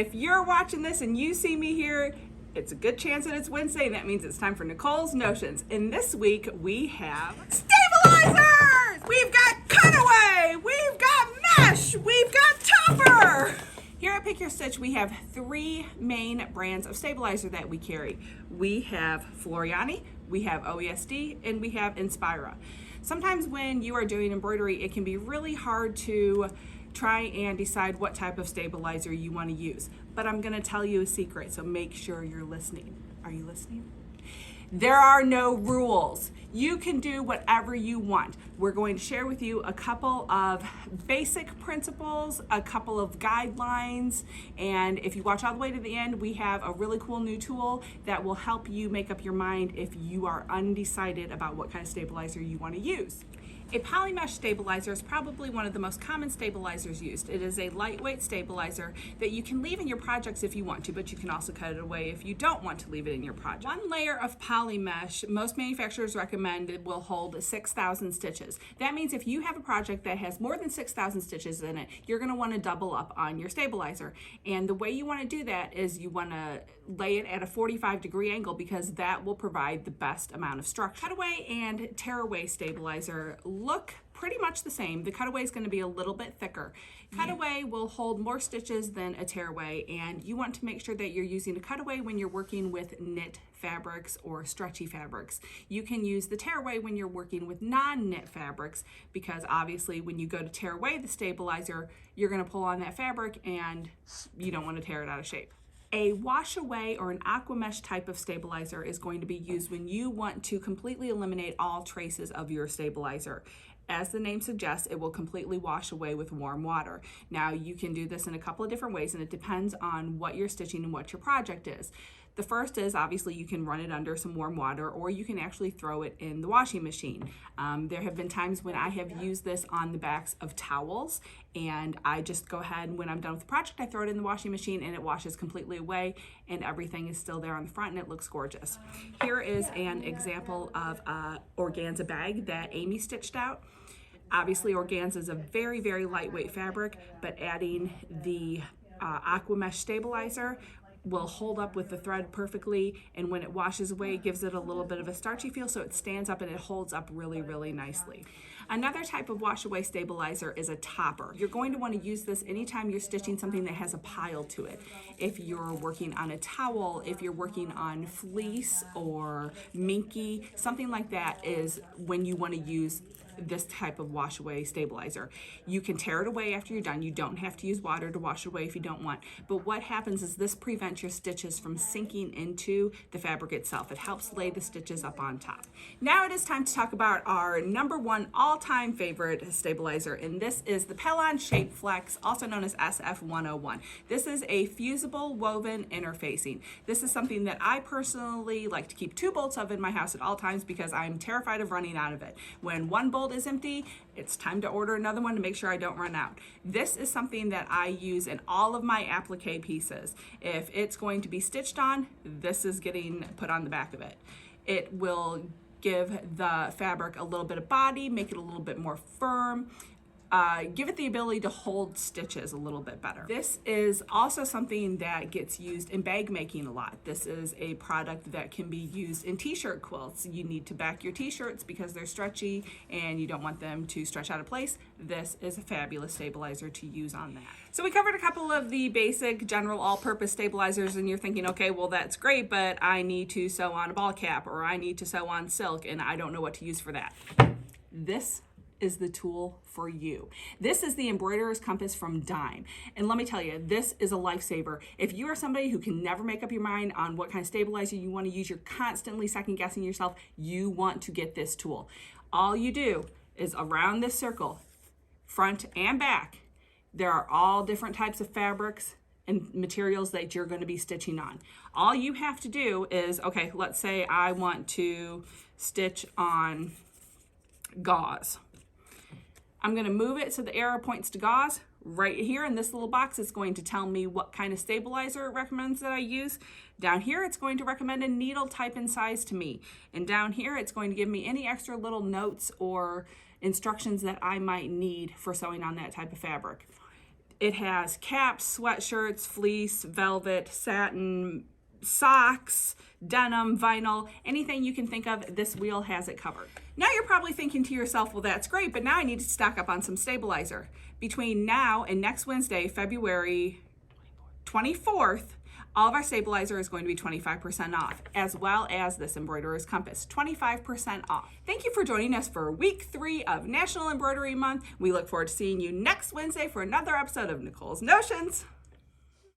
If you're watching this and you see me here, it's a good chance that it's Wednesday, and that means it's time for Nichole's Notions. And this week we have stabilizers! We've got cutaway, we've got mesh, we've got topper! Here at Pick Your Stitch, we have three main brands of stabilizer that we carry. We have Floriani, we have OESD, and we have Inspira. Sometimes when you are doing embroidery, it can be really hard to try and decide what type of stabilizer you want to use. But I'm going to tell you a secret, so make sure you're listening. Are you listening? There are no rules. You can do whatever you want. We're going to share with you a couple of basic principles, a couple of guidelines, and if you watch all the way to the end, we have a really cool new tool that will help you make up your mind if you are undecided about what kind of stabilizer you want to use. A poly mesh stabilizer is probably one of the most common stabilizers used. It is a lightweight stabilizer that you can leave in your projects if you want to, but you can also cut it away if you don't want to leave it in your project. One layer of poly mesh, most manufacturers recommend it will hold 6,000 stitches. That means if you have a project that has more than 6,000 stitches in it, you're going to want to double up on your stabilizer. And the way you want to do that is you want to lay it at a 45-degree angle because that will provide the best amount of structure. Cutaway and tearaway stabilizer look pretty much the same. The cutaway is going to be a little bit thicker. Cutaway will hold more stitches than a tearaway, and you want to make sure that you're using a cutaway when you're working with knit fabrics or stretchy fabrics. You can use the tearaway when you're working with non-knit fabrics because obviously when you go to tear away the stabilizer, you're going to pull on that fabric and you don't want to tear it out of shape. A wash away or an aqua mesh type of stabilizer is going to be used when you want to completely eliminate all traces of your stabilizer. As the name suggests, it will completely wash away with warm water. Now you can do this in a couple of different ways and it depends on what you're stitching and what your project is. The first is obviously you can run it under some warm water or you can actually throw it in the washing machine. There have been times when I have used this on the backs of towels and I just go ahead and when I'm done with the project I throw it in the washing machine and it washes completely away and everything is still there on the front and it looks gorgeous. Here is an example of a organza bag that Amy stitched out. Obviously organza is a very, very lightweight fabric, but adding the aqua mesh stabilizer will hold up with the thread perfectly, and when it washes away it gives it a little bit of a starchy feel so it stands up and it holds up really, really nicely. Another type of wash away stabilizer is a topper. You're going to want to use this anytime you're stitching something that has a pile to it. If you're working on a towel, if you're working on fleece or minky, something like that is when you want to use this type of wash away stabilizer. You can tear it away after you're done. You don't have to use water to wash away if you don't want. But what happens is this prevents your stitches from sinking into the fabric itself. It helps lay the stitches up on top. Now it is time to talk about our number one all-time favorite stabilizer, and this is the Pellon Shape Flex, also known as SF101. This is a fusible woven interfacing. This is something that I personally like to keep 2 bolts of in my house at all times because I'm terrified of running out of it. When one bolt is empty, it's time to order another one to make sure I don't run out. This is something that I use in all of my applique pieces. If it's going to be stitched on, this is getting put on the back of it. It will give the fabric a little bit of body, make it a little bit more firm, give it the ability to hold stitches a little bit better. This is also something that gets used in bag making a lot. This is a product that can be used in t-shirt quilts. You need to back your t-shirts because they're stretchy and you don't want them to stretch out of place. This is a fabulous stabilizer to use on that. So we covered a couple of the basic general all-purpose stabilizers and you're thinking, okay, well that's great, but I need to sew on a ball cap or I need to sew on silk and I don't know what to use for that. This is the tool for you. This is the Embroiderers Compass from Dime. And let me tell you, this is a lifesaver. If you are somebody who can never make up your mind on what kind of stabilizer you want to use, you're constantly second guessing yourself, you want to get this tool. All you do is around this circle, front and back, there are all different types of fabrics and materials that you're going to be stitching on. All you have to do is, okay, let's say I want to stitch on gauze. I'm going to move it so the arrow points to gauze. Right here in this little box, it's going to tell me what kind of stabilizer it recommends that I use. Down here, it's going to recommend a needle type and size to me. And down here, it's going to give me any extra little notes or instructions that I might need for sewing on that type of fabric. It has caps, sweatshirts, fleece, velvet, satin, socks, denim, vinyl, anything you can think of, this wheel has it covered. Now you're probably thinking to yourself, well, that's great, but now I need to stock up on some stabilizer. Between now and next Wednesday, February 24th, all of our stabilizer is going to be 25% off, as well as this Embroiderers Compass, 25% off. Thank you for joining us for week 3 of National Embroidery Month. We look forward to seeing you next Wednesday for another episode of Nichole's Notions.